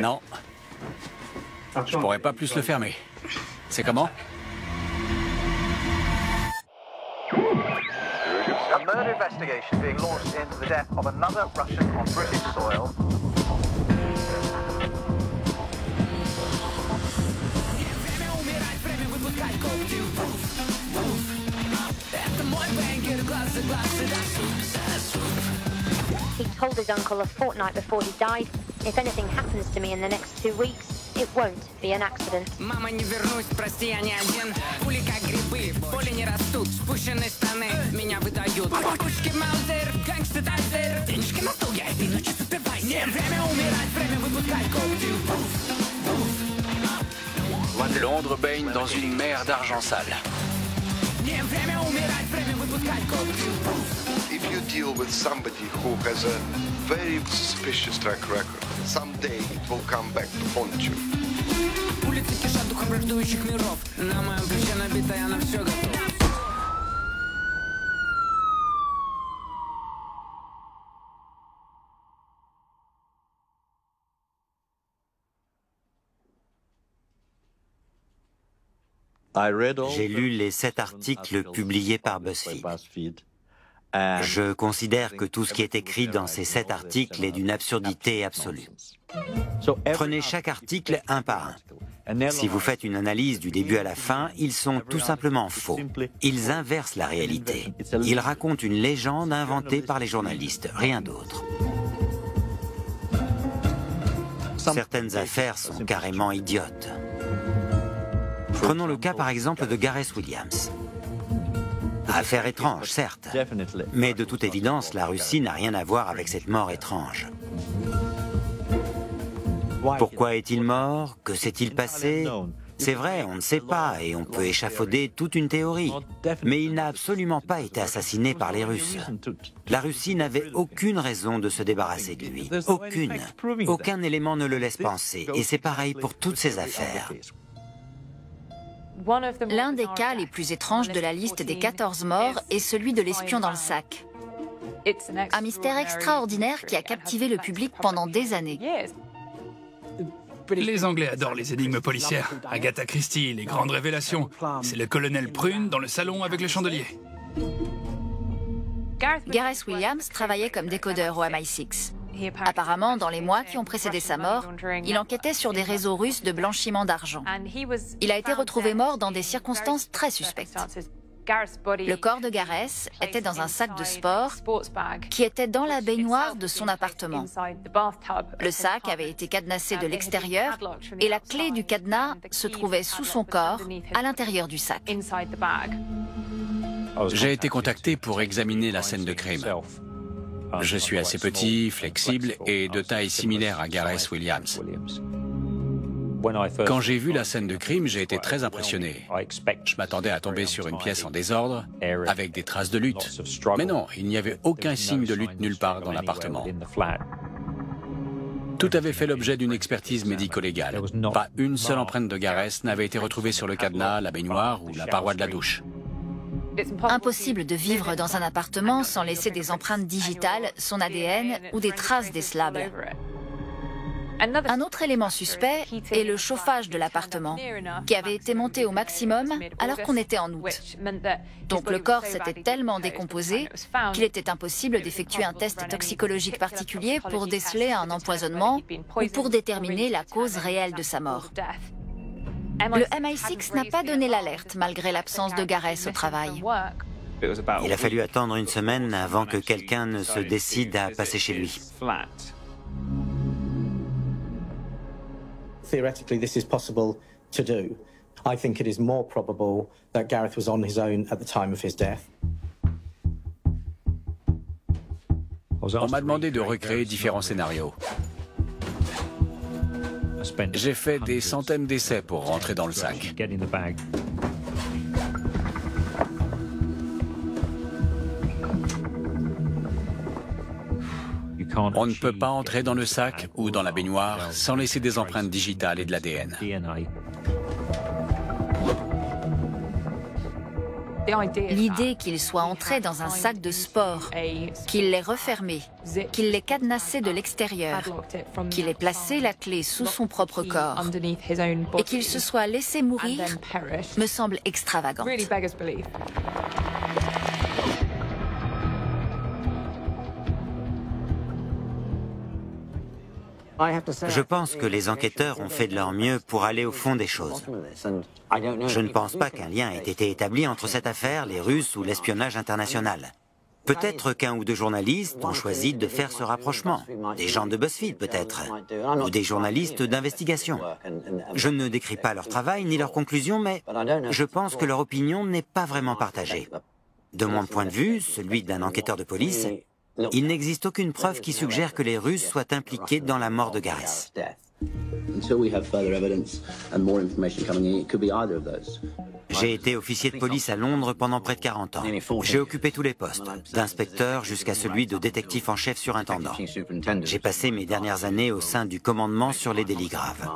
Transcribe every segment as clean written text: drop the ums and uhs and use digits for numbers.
Non. Je pourrais pas plus le fermer. C'est comment? A murder investigation being launched into the death of another Russian on British soil. He told his uncle a fortnight before he died, if anything happens to me in the next 2 weeks, it won't be an accident. Мама, не вернусь, прости, я не один. Пули как грибы, в поле не растут. Спущенные штаны меня выдают. Пушки Маузер, гангстер Тайзер. Денежки на стол, я этой ночью сыпай. Не время умирать, время выпускать когти. Londres baigne dans une mer d'argent sale. Не время умирать, время выпускать когти. If you deal with somebody who has a very suspicious track record, someday it will come back to haunt you. Улицы кишат духом враждующих миров. На моем плече набито, я на все готов. J'ai lu les 7 articles publiés par BuzzFeed. Je considère que tout ce qui est écrit dans ces 7 articles est d'une absurdité absolue. Prenez chaque article un par un. Si vous faites une analyse du début à la fin, ils sont tout simplement faux. Ils inversent la réalité. Ils racontent une légende inventée par les journalistes, rien d'autre. Certaines affaires sont carrément idiotes. Prenons le cas par exemple de Gareth Williams. Affaire étrange, certes, mais de toute évidence, la Russie n'a rien à voir avec cette mort étrange. Pourquoi est-il mort? Que s'est-il passé? C'est vrai, on ne sait pas, et on peut échafauder toute une théorie. Mais il n'a absolument pas été assassiné par les Russes. La Russie n'avait aucune raison de se débarrasser de lui. Aucune. Aucun élément ne le laisse penser, et c'est pareil pour toutes ces affaires. L'un des cas les plus étranges de la liste des 14 morts est celui de l'espion dans le sac. Un mystère extraordinaire qui a captivé le public pendant des années. Les Anglais adorent les énigmes policières. Agatha Christie, les grandes révélations. C'est le colonel Prune dans le salon avec le chandelier. Gareth Williams travaillait comme décodeur au MI6. Apparemment, dans les mois qui ont précédé sa mort, il enquêtait sur des réseaux russes de blanchiment d'argent. Il a été retrouvé mort dans des circonstances très suspectes. Le corps de Gareth était dans un sac de sport qui était dans la baignoire de son appartement. Le sac avait été cadenassé de l'extérieur et la clé du cadenas se trouvait sous son corps, à l'intérieur du sac. J'ai été contacté pour examiner la scène de crime. Je suis assez petit, flexible et de taille similaire à Gareth Williams. Quand j'ai vu la scène de crime, j'ai été très impressionné. Je m'attendais à tomber sur une pièce en désordre, avec des traces de lutte. Mais non, il n'y avait aucun signe de lutte nulle part dans l'appartement. Tout avait fait l'objet d'une expertise médico-légale. Pas une seule empreinte de Gareth n'avait été retrouvée sur le cadenas, la baignoire ou la paroi de la douche. Impossible de vivre dans un appartement sans laisser des empreintes digitales, son ADN ou des traces des slabs. Un autre élément suspect est le chauffage de l'appartement, qui avait été monté au maximum alors qu'on était en août. Donc le corps s'était tellement décomposé qu'il était impossible d'effectuer un test toxicologique particulier pour déceler un empoisonnement ou pour déterminer la cause réelle de sa mort. Le MI6 n'a pas donné l'alerte malgré l'absence de Gareth au travail. Il a fallu attendre une semaine avant que quelqu'un ne se décide à passer chez lui. Theoretically, this is possible to do. I think it is more probable that Gareth was on his own at the time of his death. On m'a demandé de recréer différents scénarios. J'ai fait des centaines d'essais pour rentrer dans le sac. On ne peut pas entrer dans le sac ou dans la baignoire sans laisser des empreintes digitales et de l'ADN. L'idée qu'il soit entré dans un sac de sport, qu'il l'ait refermé, qu'il l'ait cadenassé de l'extérieur, qu'il ait placé la clé sous son propre corps et qu'il se soit laissé mourir me semble extravagante. Je pense que les enquêteurs ont fait de leur mieux pour aller au fond des choses. Je ne pense pas qu'un lien ait été établi entre cette affaire, les Russes ou l'espionnage international. Peut-être qu'un ou deux journalistes ont choisi de faire ce rapprochement. Des gens de BuzzFeed peut-être, ou des journalistes d'investigation. Je ne décris pas leur travail ni leurs conclusions, mais je pense que leur opinion n'est pas vraiment partagée. De mon point de vue, celui d'un enquêteur de police, il n'existe aucune preuve qui suggère que les Russes soient impliqués dans la mort de Gareth. J'ai été officier de police à Londres pendant près de 40 ans. J'ai occupé tous les postes, d'inspecteur jusqu'à celui de détective en chef surintendant. J'ai passé mes dernières années au sein du commandement sur les délits graves.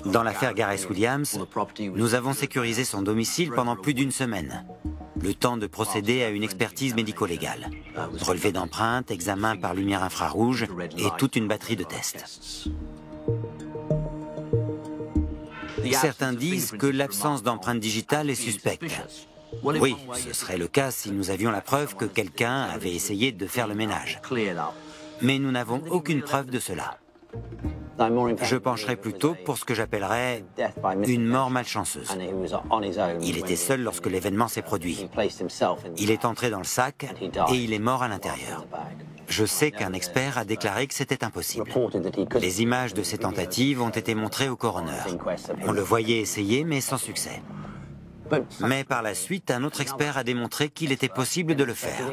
Dans l'affaire Gareth Williams, nous avons sécurisé son domicile pendant plus d'une semaine. Le temps de procéder à une expertise médico-légale. Relevé d'empreintes, examen par lumière infrarouge et toute une batterie de tests. Certains disent que l'absence d'empreinte digitale est suspecte. Oui, ce serait le cas si nous avions la preuve que quelqu'un avait essayé de faire le ménage. Mais nous n'avons aucune preuve de cela. Je pencherais plutôt pour ce que j'appellerais une mort malchanceuse. Il était seul lorsque l'événement s'est produit. Il est entré dans le sac et il est mort à l'intérieur. Je sais qu'un expert a déclaré que c'était impossible. Les images de ces tentatives ont été montrées au coroner. On le voyait essayer, mais sans succès. Mais par la suite, un autre expert a démontré qu'il était possible de le faire.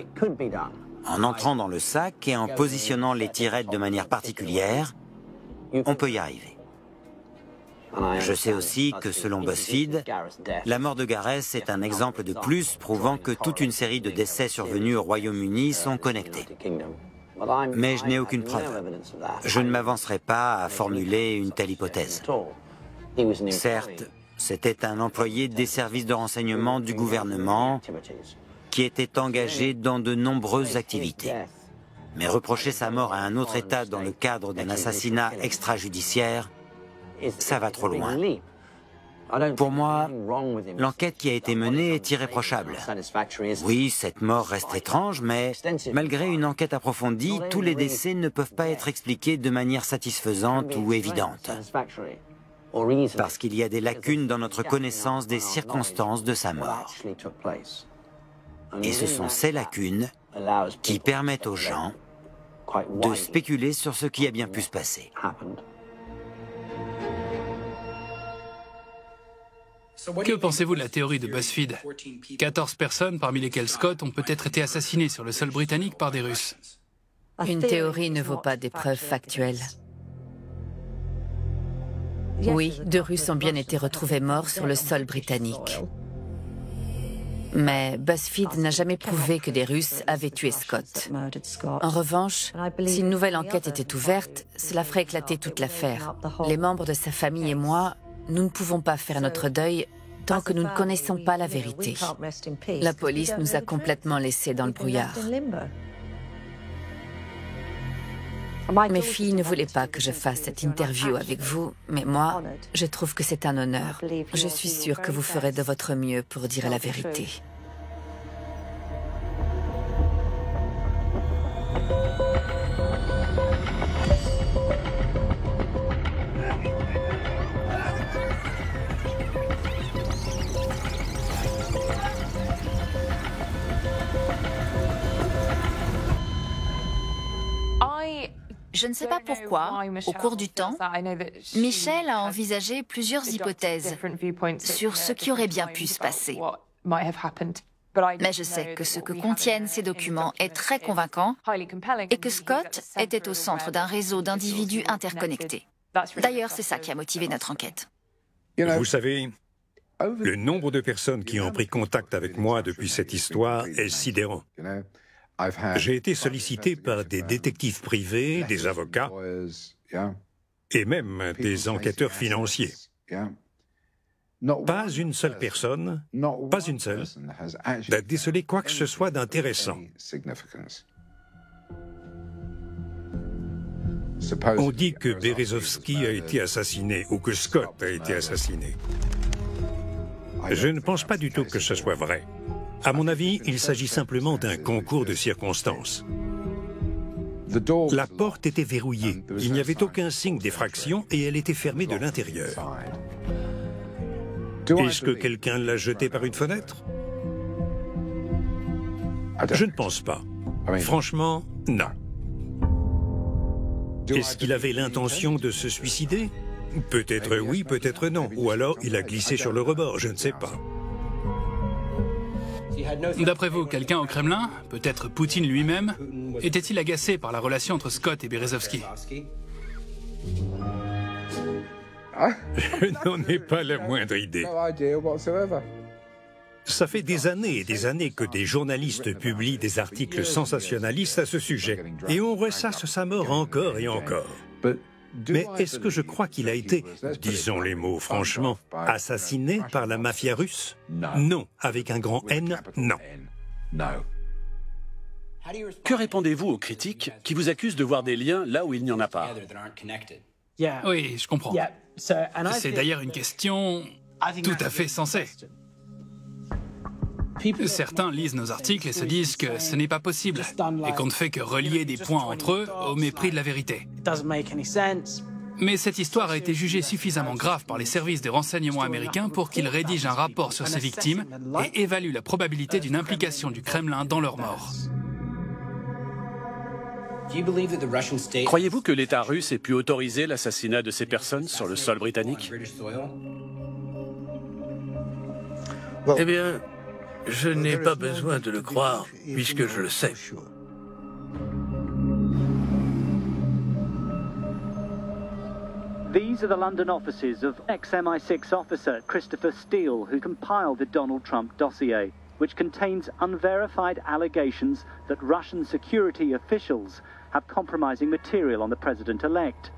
En entrant dans le sac et en positionnant les tirettes de manière particulière, on peut y arriver. Je sais aussi que selon BuzzFeed, la mort de Gareth est un exemple de plus prouvant que toute une série de décès survenus au Royaume-Uni sont connectés. Mais je n'ai aucune preuve. Je ne m'avancerai pas à formuler une telle hypothèse. Certes, c'était un employé des services de renseignement du gouvernement qui était engagé dans de nombreuses activités. Mais reprocher sa mort à un autre État dans le cadre d'un assassinat extrajudiciaire, ça va trop loin. Pour moi, l'enquête qui a été menée est irréprochable. Oui, cette mort reste étrange, mais malgré une enquête approfondie, tous les décès ne peuvent pas être expliqués de manière satisfaisante ou évidente. Parce qu'il y a des lacunes dans notre connaissance des circonstances de sa mort. Et ce sont ces lacunes qui permettent aux gens de spéculer sur ce qui a bien pu se passer. Que pensez-vous de la théorie de BuzzFeed? 14 personnes, parmi lesquelles Scott, ont peut-être été assassinées sur le sol britannique par des Russes. Une théorie ne vaut pas des preuves factuelles. Oui, 2 Russes ont bien été retrouvés morts sur le sol britannique. Mais BuzzFeed n'a jamais prouvé que des Russes avaient tué Scott. En revanche, si une nouvelle enquête était ouverte, cela ferait éclater toute l'affaire. Les membres de sa famille et moi, nous ne pouvons pas faire notre deuil tant que nous ne connaissons pas la vérité. La police nous a complètement laissés dans le brouillard. Mes filles ne voulaient pas que je fasse cette interview avec vous, mais moi, je trouve que c'est un honneur. Je suis sûre que vous ferez de votre mieux pour dire la vérité. Je ne sais pas pourquoi, au cours du temps, Michelle a envisagé plusieurs hypothèses sur ce qui aurait bien pu se passer. Mais je sais que ce que contiennent ces documents est très convaincant et que Scott était au centre d'un réseau d'individus interconnectés. D'ailleurs, c'est ça qui a motivé notre enquête. Vous savez, le nombre de personnes qui ont pris contact avec moi depuis cette histoire est sidérant. J'ai été sollicité par des détectives privés, des avocats et même des enquêteurs financiers. Pas une seule personne, pas une seule, n'a décelé quoi que ce soit d'intéressant. On dit que Berezovsky a été assassiné ou que Scott a été assassiné. Je ne pense pas du tout que ce soit vrai. À mon avis, il s'agit simplement d'un concours de circonstances. La porte était verrouillée, il n'y avait aucun signe d'effraction et elle était fermée de l'intérieur. Est-ce que quelqu'un l'a jetée par une fenêtre? Je ne pense pas. Franchement, non. Est-ce qu'il avait l'intention de se suicider? Peut-être oui, peut-être non. Ou alors il a glissé sur le rebord, je ne sais pas. D'après vous, quelqu'un au Kremlin, peut-être Poutine lui-même, était-il agacé par la relation entre Scott et Berezovsky? Je n'en ai pas la moindre idée. Ça fait des années et des années que des journalistes publient des articles sensationnalistes à ce sujet, et on ressasse sa mort encore et encore. Mais est-ce que je crois qu'il a été, disons les mots franchement, assassiné par la mafia russe? Non, avec un grand N, non. Que répondez-vous aux critiques qui vous accusent de voir des liens là où il n'y en a pas? Oui, je comprends. C'est d'ailleurs une question tout à fait sensée. Certains lisent nos articles et se disent que ce n'est pas possible et qu'on ne fait que relier des points entre eux au mépris de la vérité. Mais cette histoire a été jugée suffisamment grave par les services de renseignement américains pour qu'ils rédigent un rapport sur ces victimes et évaluent la probabilité d'une implication du Kremlin dans leur mort. Croyez-vous que l'État russe ait pu autoriser l'assassinat de ces personnes sur le sol britannique? Eh bien, je n'ai pas besoin de le croire, puisque je le sais. These are the London offices of ex-MI6 officer Christopher Steele, who compiled the Donald Trump dossier, which contains unverified allegations that Russian security officials have compromising material on the president-elect.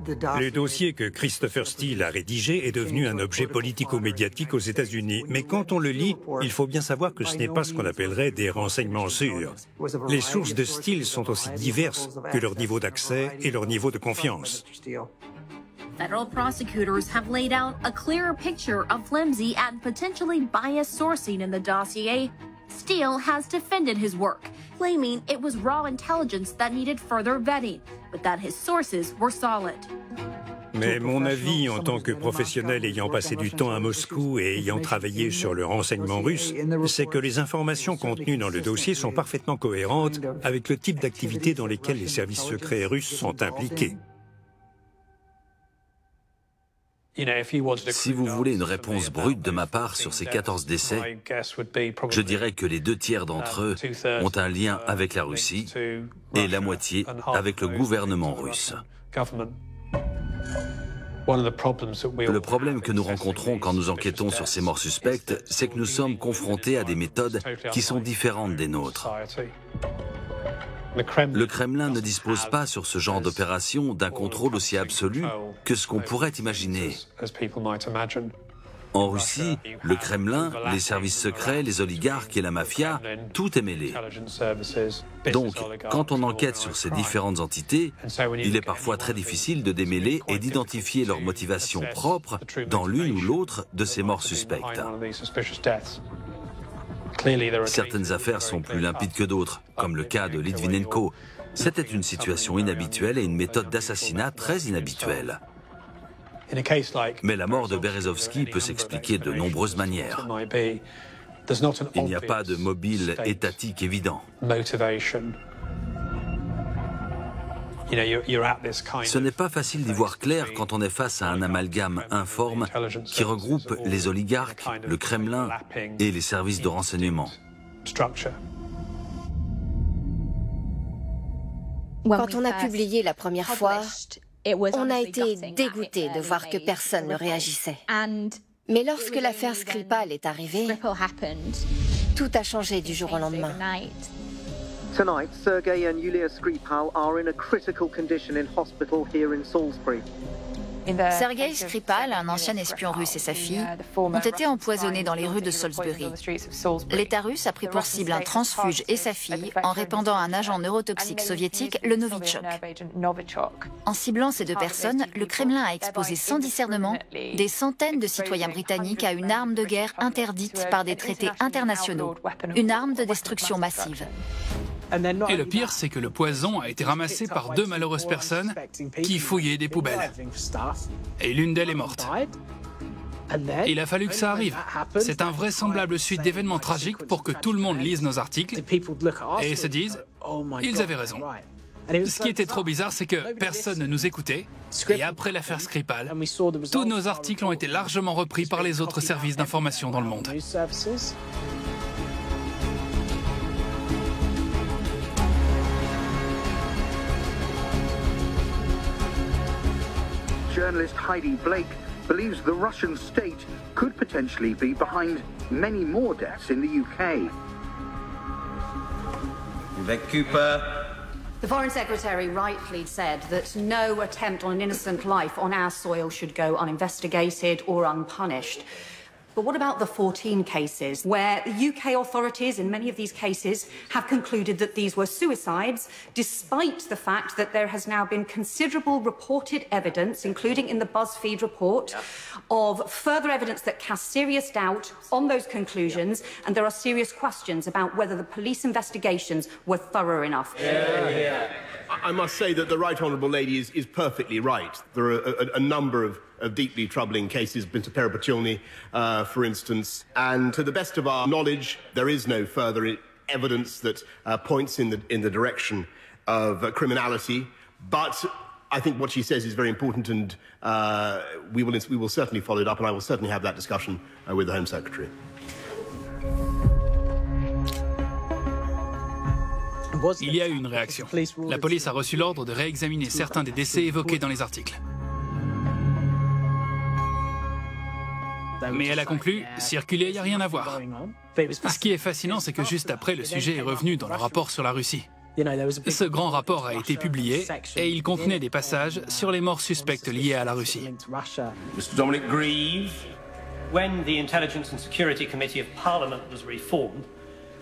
Le dossier que Christopher Steele a rédigé est devenu un objet politico-médiatique aux États-Unis. Mais quand on le lit, il faut bien savoir que ce n'est pas ce qu'on appellerait des renseignements sûrs. Les sources de Steele sont aussi diverses que leur niveau d'accès et leur niveau de confiance. Federal prosecutors have laid out a clearer picture of flimsy and potentially biased sourcing in the dossier. Steele has defended his work, claiming it was raw intelligence that needed further vetting, but that his sources were solid. Mais mon avis en tant que professionnel ayant passé du temps à Moscou et ayant travaillé sur le renseignement russe, c'est que les informations contenues dans le dossier sont parfaitement cohérentes avec le type d'activités dans lesquelles les services secrets russes sont impliqués. Si vous voulez une réponse brute de ma part sur ces 14 décès, je dirais que les 2 tiers d'entre eux ont un lien avec la Russie et la moitié avec le gouvernement russe. Le problème que nous rencontrons quand nous enquêtons sur ces morts suspectes, c'est que nous sommes confrontés à des méthodes qui sont différentes des nôtres. Le Kremlin ne dispose pas sur ce genre d'opération d'un contrôle aussi absolu que ce qu'on pourrait imaginer. En Russie, le Kremlin, les services secrets, les oligarques et la mafia, tout est mêlé. Donc, quand on enquête sur ces différentes entités, il est parfois très difficile de démêler et d'identifier leurs motivations propres dans l'une ou l'autre de ces morts suspectes. Certaines affaires sont plus limpides que d'autres, comme le cas de Litvinenko. C'était une situation inhabituelle et une méthode d'assassinat très inhabituelle. Mais la mort de Berezovsky peut s'expliquer de nombreuses manières. Il n'y a pas de mobile étatique évident. Ce n'est pas facile d'y voir clair quand on est face à un amalgame informe qui regroupe les oligarques, le Kremlin et les services de renseignement. Quand on a publié la première fois, on a été dégoûtés de voir que personne ne réagissait. Mais lorsque l'affaire Skripal est arrivée, tout a changé du jour au lendemain. Tonight, Sergei and Yulia Skripal are in a critical condition in hospital here in Salisbury. Sergei Skripal, un ancien espion russe, et sa fille ont été empoisonnés dans les rues de Salisbury. L'État russe a pris pour cible un transfuge et sa fille en répandant un agent neurotoxique soviétique, le Novichok. En ciblant ces deux personnes, le Kremlin a exposé sans discernement des centaines de citoyens britanniques à une arme de guerre interdite par des traités internationaux, une arme de destruction massive. Et le pire, c'est que le poison a été ramassé par deux malheureuses personnes qui fouillaient des poubelles. Et l'une d'elles est morte. Il a fallu que ça arrive. C'est invraisemblable suite d'événements tragiques pour que tout le monde lise nos articles et se dise « ils avaient raison ». Ce qui était trop bizarre, c'est que personne ne nous écoutait. Et après l'affaire Skripal, tous nos articles ont été largement repris par les autres services d'information dans le monde. Journalist Heidi Blake believes the Russian state could potentially be behind many more deaths in the UK. Yvette Cooper. The Foreign Secretary rightly said that no attempt on an innocent life on our soil should go uninvestigated or unpunished. But what about the 14 cases where the UK authorities, in many of these cases, have concluded that these were suicides, despite the fact that there has now been considerable reported evidence, including in the BuzzFeed report, of further evidence that casts serious doubt on those conclusions, and there are serious questions about whether the police investigations were thorough enough. I must say that the Right Honourable Lady is perfectly right. There are a number of deeply troubling cases, Binta Perepetulny, for instance, and to the best of our knowledge, there is no further evidence that points in the direction of criminality. But I think what she says is very important, and we will certainly follow it up, and I will certainly have that discussion with the Home Secretary. Il y a eu une réaction. La police a reçu l'ordre de réexaminer certains des décès évoqués dans les articles. Mais elle a conclu, circuler, il n'y a rien à voir. Ce qui est fascinant, c'est que juste après, le sujet est revenu dans le rapport sur la Russie. Ce grand rapport a été publié et il contenait des passages sur les morts suspectes liées à la Russie. Mr. Dominic Grieve. When the Intelligence and Security Committee of Parliament was reformed,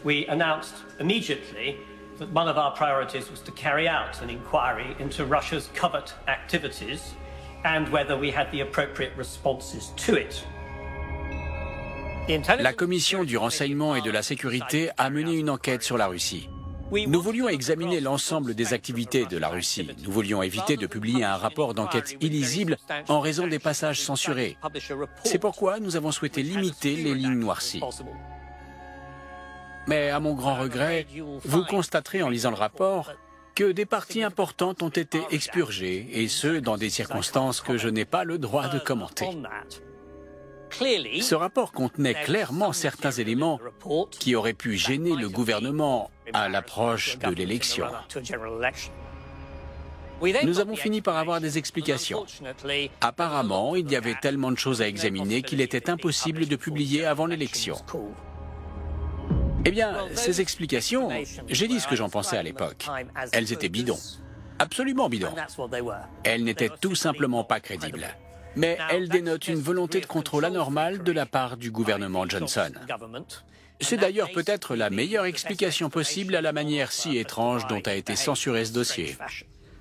we announced immediately that one of our priorities was to carry out an inquiry into Russia's covert activities and whether we had the appropriate responses to it. La Commission du renseignement et de la sécurité a mené une enquête sur la Russie. Nous voulions examiner l'ensemble des activités de la Russie. Nous voulions éviter de publier un rapport d'enquête illisible en raison des passages censurés. C'est pourquoi nous avons souhaité limiter les lignes noircies. Mais à mon grand regret, vous constaterez en lisant le rapport que des parties importantes ont été expurgées, et ce, dans des circonstances que je n'ai pas le droit de commenter. Ce rapport contenait clairement certains éléments qui auraient pu gêner le gouvernement à l'approche de l'élection. Nous avons fini par avoir des explications. Apparemment, il y avait tellement de choses à examiner qu'il était impossible de publier avant l'élection. Eh bien, ces explications, j'ai dit ce que j'en pensais à l'époque. Elles étaient bidons. Absolument bidons. Elles n'étaient tout simplement pas crédibles. Mais elles dénotent une volonté de contrôle anormale de la part du gouvernement Johnson. C'est d'ailleurs peut-être la meilleure explication possible à la manière si étrange dont a été censuré ce dossier.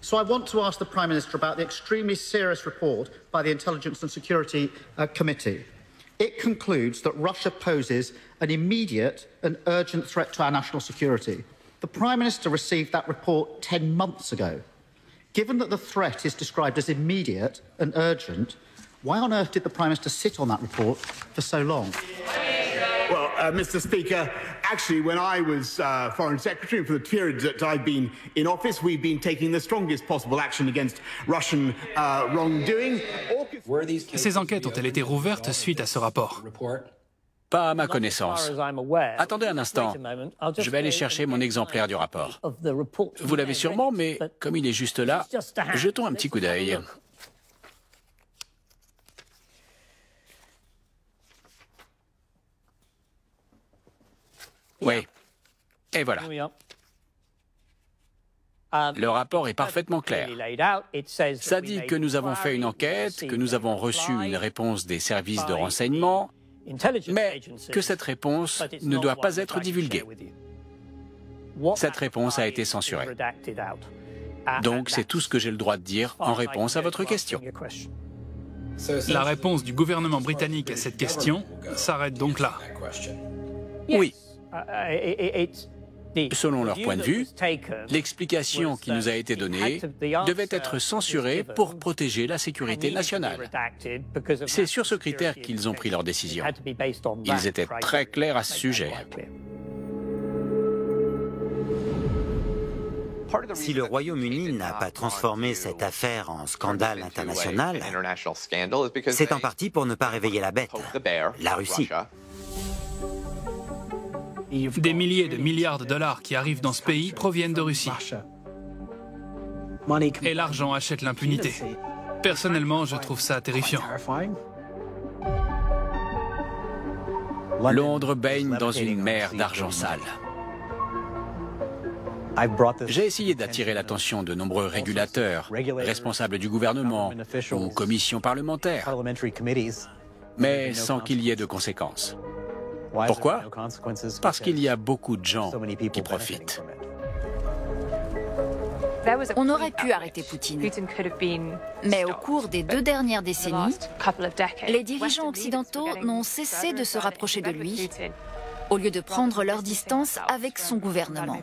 So I want to ask the Prime Minister about the extremely serious report by the Intelligence and Security Committee. It concludes that Russia poses an immediate and urgent threat to our national security. The Prime Minister received that report 10 months ago. Given that the threat is described as immediate and urgent, why on earth did the Prime Minister sit on that report for so long? Well, Mr. Speaker, actually, when I was Foreign Secretary, for the period that I've been in office, we've been taking the strongest possible action against Russian wrongdoing. Ces enquêtes ont-elles été rouvertes suite à ce rapport? Pas à ma connaissance. Attendez un instant. Je vais aller chercher mon exemplaire du rapport. Vous l'avez sûrement, mais comme il est juste là, jetons un petit coup d'œil. Oui. Et voilà. Le rapport est parfaitement clair. Ça dit que nous avons fait une enquête, que nous avons reçu une réponse des services de renseignement, mais que cette réponse ne doit pas être divulguée. Cette réponse a été censurée. Donc c'est tout ce que j'ai le droit de dire en réponse à votre question. La réponse du gouvernement britannique à cette question s'arrête donc là. Oui. Selon leur point de vue, l'explication qui nous a été donnée devait être censurée pour protéger la sécurité nationale. C'est sur ce critère qu'ils ont pris leur décision. Ils étaient très clairs à ce sujet. Si le Royaume-Uni n'a pas transformé cette affaire en scandale international, c'est en partie pour ne pas réveiller la bête, la Russie. Des milliers de milliards de dollars qui arrivent dans ce pays proviennent de Russie. Et l'argent achète l'impunité. Personnellement, je trouve ça terrifiant. Londres baigne dans une mer d'argent sale. J'ai essayé d'attirer l'attention de nombreux régulateurs, responsables du gouvernement ou commissions parlementaires, mais sans qu'il y ait de conséquences. Pourquoi? Parce qu'il y a beaucoup de gens qui profitent. On aurait pu arrêter Poutine, mais au cours des 2 dernières décennies, les dirigeants occidentaux n'ont cessé de se rapprocher de lui, au lieu de prendre leur distance avec son gouvernement.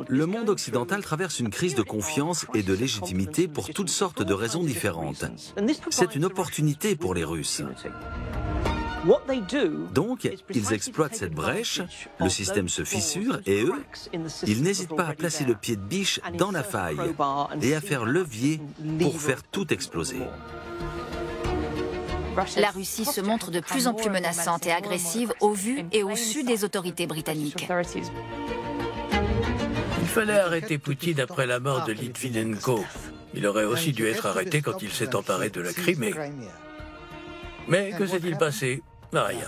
Le monde occidental traverse une crise de confiance et de légitimité pour toutes sortes de raisons différentes. C'est une opportunité pour les Russes. Donc, ils exploitent cette brèche, le système se fissure et eux, ils n'hésitent pas à placer le pied de biche dans la faille et à faire levier pour faire tout exploser. La Russie se montre de plus en plus menaçante et agressive au vu et au su des autorités britanniques. Il fallait arrêter Poutine après la mort de Litvinenko. Il aurait aussi dû être arrêté quand il s'est emparé de la Crimée. Mais que s'est-il passé? Rien.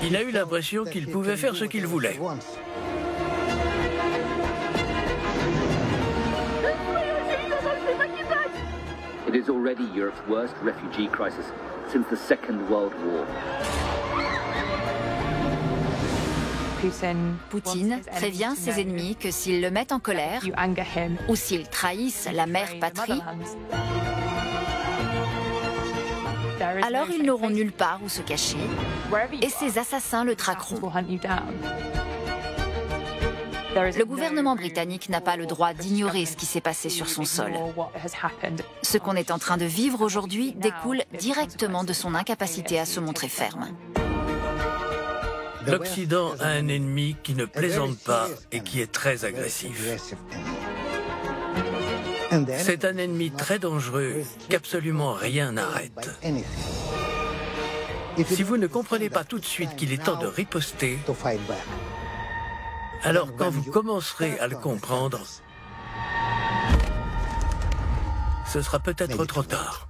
Il a eu l'impression qu'il pouvait faire ce qu'il voulait. It is already Europe's worst refugee crisis since the Second World War. Poutine prévient ses ennemis que s'ils le mettent en colère ou s'ils trahissent la mère patrie, alors ils n'auront nulle part où se cacher et ses assassins le traqueront. Le gouvernement britannique n'a pas le droit d'ignorer ce qui s'est passé sur son sol. Ce qu'on est en train de vivre aujourd'hui découle directement de son incapacité à se montrer ferme. L'Occident a un ennemi qui ne plaisante pas et qui est très agressif. C'est un ennemi très dangereux qu'absolument rien n'arrête. Si vous ne comprenez pas tout de suite qu'il est temps de riposter, alors quand vous commencerez à le comprendre, ce sera peut-être trop tard.